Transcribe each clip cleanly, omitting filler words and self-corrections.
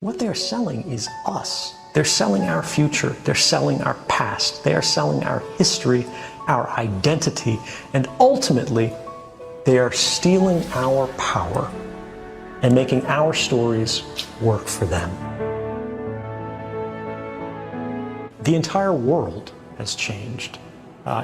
What they're selling is us. They're selling our future. They're selling our past. They are selling our history, our identity, and ultimately, they are stealing our power and making our stories work for them. The entire world has changed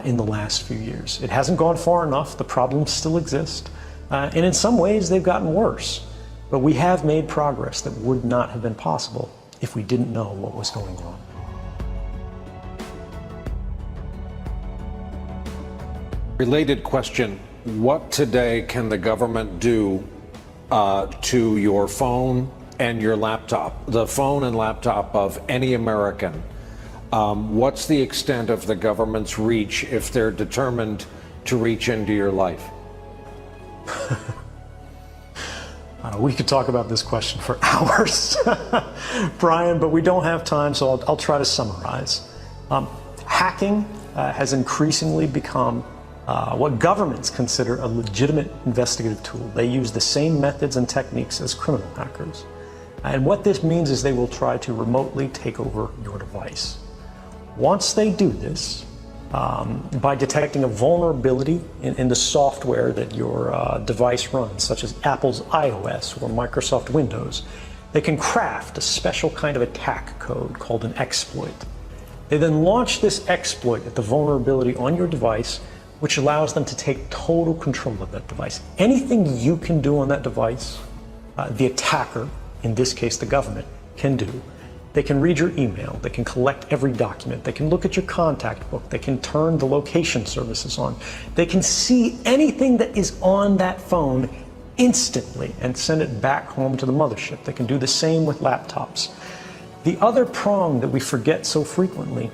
in the last few years. It hasn't gone far enough. The problems still exist. And in some ways, they've gotten worse. But we have made progress that would not have been possible if we didn't know what was going on. Related question, what today can the government do to your phone and your laptop, the phone and laptop of any American? What's the extent of the government's reach if they're determined to reach into your life? We could talk about this question for hours, Brian, but we don't have time, so I'll try to summarize. Hacking has increasingly become what governments consider a legitimate investigative tool. They use the same methods and techniques as criminal hackers. And what this means is they will try to remotely take over your device. Once they do this, by detecting a vulnerability in the software that your device runs, such as Apple's iOS or Microsoft Windows, they can craft a special kind of attack code called an exploit. They then launch this exploit at the vulnerability on your device, which allows them to take total control of that device. Anything you can do on that device, the attacker, in this case the government, can do. They can read your email, they can collect every document, they can look at your contact book, they can turn the location services on, they can see anything that is on that phone instantly and send it back home to the mothership. They can do the same with laptops. The other prong that we forget so frequently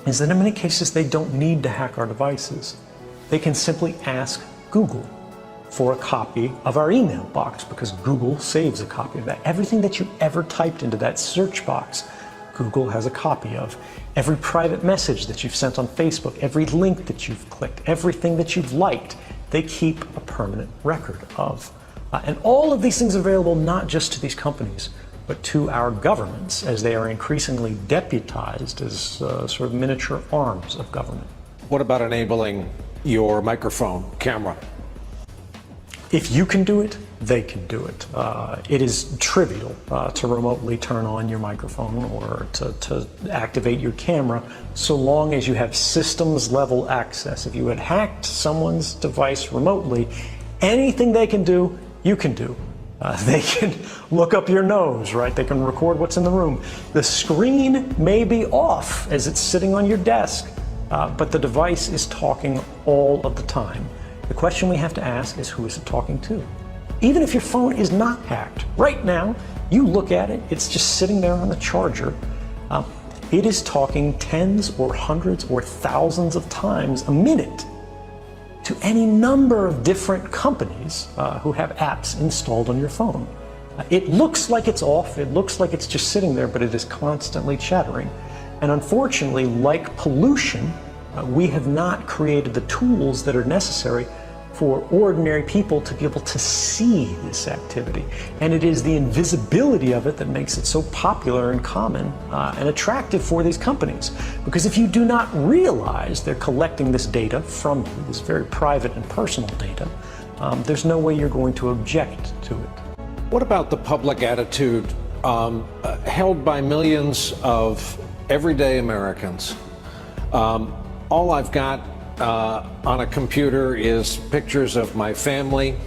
is that in many cases they don't need to hack our devices. They can simply ask Google for a copy of our email box, because Google saves a copy of that. Everything that you ever typed into that search box, Google has a copy of. Every private message that you've sent on Facebook, every link that you've clicked, everything that you've liked, they keep a permanent record of. And all of these things are available not just to these companies, but to our governments, as they are increasingly deputized as sort of miniature arms of government. What about enabling your microphone, camera? If you can do it, they can do it. It is trivial to remotely turn on your microphone or to activate your camera, so long as you have systems level access. If you had hacked someone's device remotely, anything they can do, you can do. They can look up your nose, right? They can record what's in the room. The screen may be off as it's sitting on your desk, but the device is talking all of the time. The question we have to ask is, who is it talking to? Even if your phone is not hacked, right now, you look at it, it's just sitting there on the charger. It is talking tens or hundreds or thousands of times a minute to any number of different companies who have apps installed on your phone. It looks like it's off, it looks like it's just sitting there, but it is constantly chattering. And unfortunately, like pollution, we have not created the tools that are necessary for ordinary people to be able to see this activity. And it is the invisibility of it that makes it so popular and common and attractive for these companies. Because if you do not realize they're collecting this data from you, this very private and personal data, there's no way you're going to object to it. What about the public attitude held by millions of everyday Americans? All I've got on a computer is pictures of my family,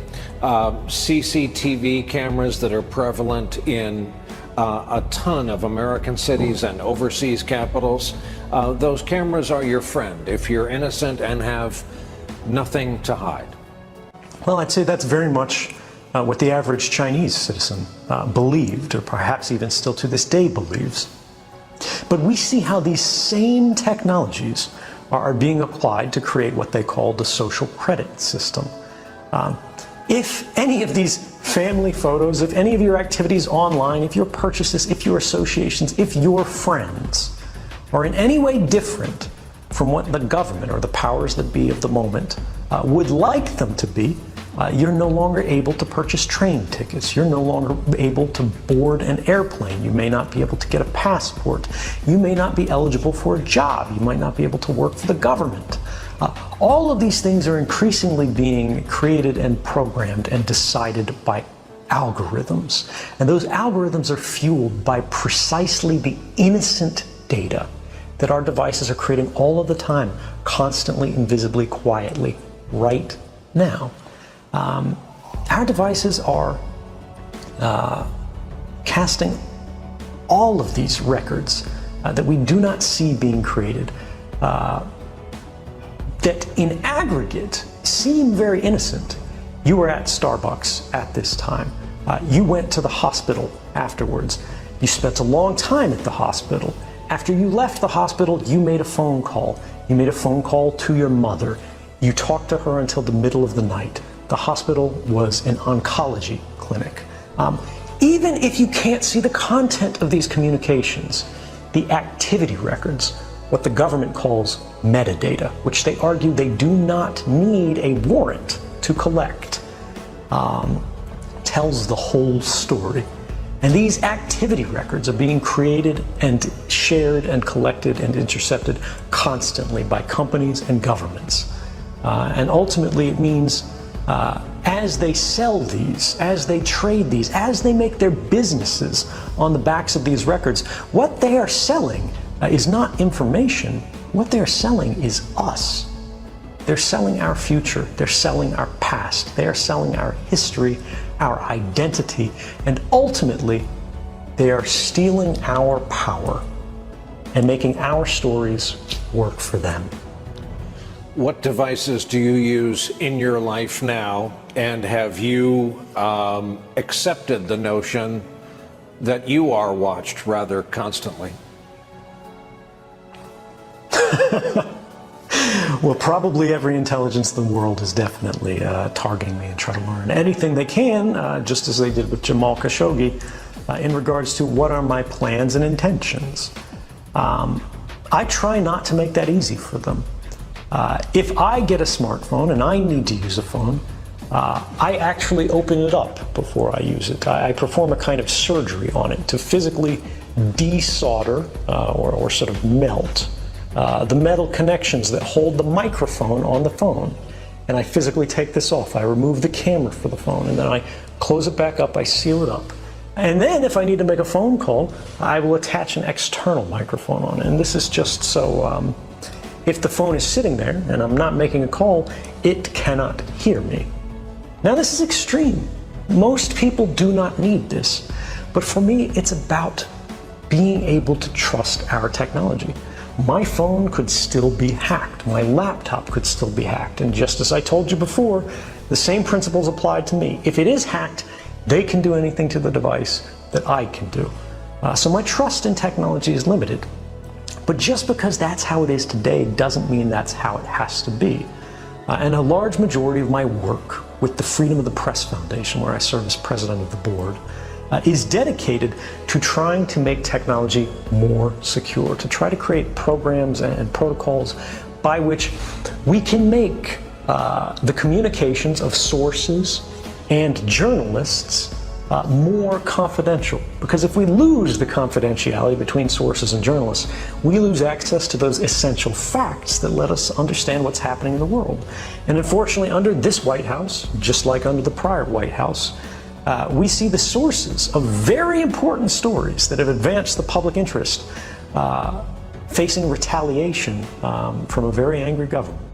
CCTV cameras that are prevalent in a ton of American cities and overseas capitals. Those cameras are your friend if you're innocent and have nothing to hide. Well, I'd say that's very much what the average Chinese citizen believed, or perhaps even still to this day believes. But we see how these same technologies are being applied to create what they call the social credit system. If any of these family photos, if any of your activities online, if your purchases, if your associations, if your friends are in any way different from what the government or the powers that be of the moment would like them to be, You're no longer able to purchase train tickets. You're no longer able to board an airplane. You may not be able to get a passport. You may not be eligible for a job. You might not be able to work for the government. All of these things are increasingly being created and programmed and decided by algorithms. And those algorithms are fueled by precisely the innocent data that our devices are creating all of the time, constantly, invisibly, quietly, right now. Our devices are casting all of these records that we do not see being created, that in aggregate seem very innocent. You were at Starbucks at this time. You went to the hospital afterwards. You spent a long time at the hospital. After you left the hospital, you made a phone call. You made a phone call to your mother. You talked to her until the middle of the night. The hospital was an oncology clinic. Even if you can't see the content of these communications, the activity records, what the government calls metadata, which they argue they do not need a warrant to collect, tells the whole story. And these activity records are being created and shared and collected and intercepted constantly by companies and governments. And ultimately it means as they sell these, as they trade these, as they make their businesses on the backs of these records, what they are selling is not information. What they're selling is us. They're selling our future. They're selling our past. They are selling our history, our identity, and ultimately, they are stealing our power and making our stories work for them. What devices do you use in your life now, and have you accepted the notion that you are watched rather constantly? Well, probably every intelligence in the world is definitely targeting me and trying to learn anything they can, just as they did with Jamal Khashoggi, in regards to what are my plans and intentions. I try not to make that easy for them. If I get a smartphone and I need to use a phone, I actually open it up before I use it. I perform a kind of surgery on it to physically desolder or sort of melt the metal connections that hold the microphone on the phone. And I physically take this off. I remove the camera for the phone, and then I close it back up, I seal it up. And then if I need to make a phone call, I will attach an external microphone on it. And this is just so if the phone is sitting there and I'm not making a call, it cannot hear me. Now this is extreme. Most people do not need this. But for me, it's about being able to trust our technology. My phone could still be hacked. My laptop could still be hacked. And just as I told you before, the same principles apply to me. If it is hacked, they can do anything to the device that I can do. So my trust in technology is limited. But just because that's how it is today doesn't mean that's how it has to be. And a large majority of my work with the Freedom of the Press Foundation, where I serve as president of the board, is dedicated to trying to make technology more secure, to try to create programs and protocols by which we can make the communications of sources and journalists more confidential. Because if we lose the confidentiality between sources and journalists, we lose access to those essential facts that let us understand what's happening in the world. And unfortunately, under this White House, just like under the prior White House, we see the sources of very important stories that have advanced the public interest facing retaliation from a very angry government.